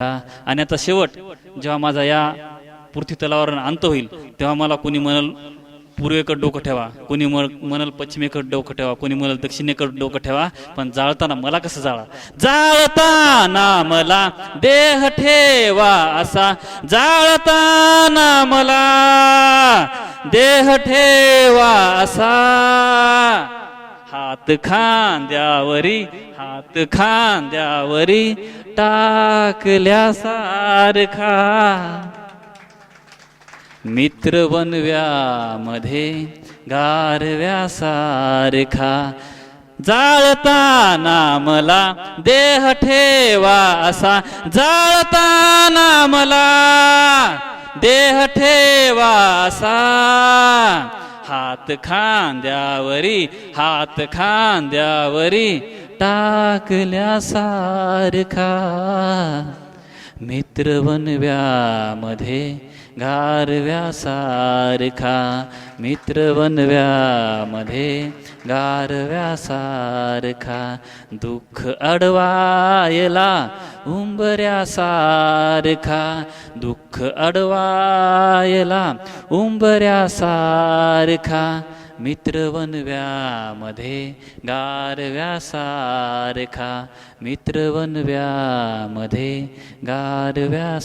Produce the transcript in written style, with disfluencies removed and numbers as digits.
आणि आता शेवट जेव्हा माझा या पृथ्वी तलावर अंत होईल तेव्हा मला कोणी म्हणल पूर्वेकडे डोकं ठेवा, कोणी म्हणल पश्चिमेकडे डोकं ठेवा, कोणी म्हणल दक्षिणेकडे डोकं ठेवा, पण जाळताना मला कसं जाळा, जाळताना मला देह ठेवा असा, जाळताना मला देह ठेवा असा, हात खांद्यावरी हात खांद्यावरी टाकल्यासारखा, मित्र बनव्यामध्ये गारव्यासारखा, जाळताना मला देह ठेवा असा, जाळताना मला देह ठेवा असा, हात खांद्यावरी हात खांद्यावरी टाकल्यासारखा, मित्र बनव्यामध्ये गारव्यासारखा, मित्र बनव्यामध्ये गारव्यासारखा, दुःख अडवायला उंबऱ्यासारखा, दुःख अडवायला उंबऱ्यासारखा, मित्र बनव्यामध्ये गारव्यासारखा, मित्र बनव्यामध्ये गारव्यासारखा.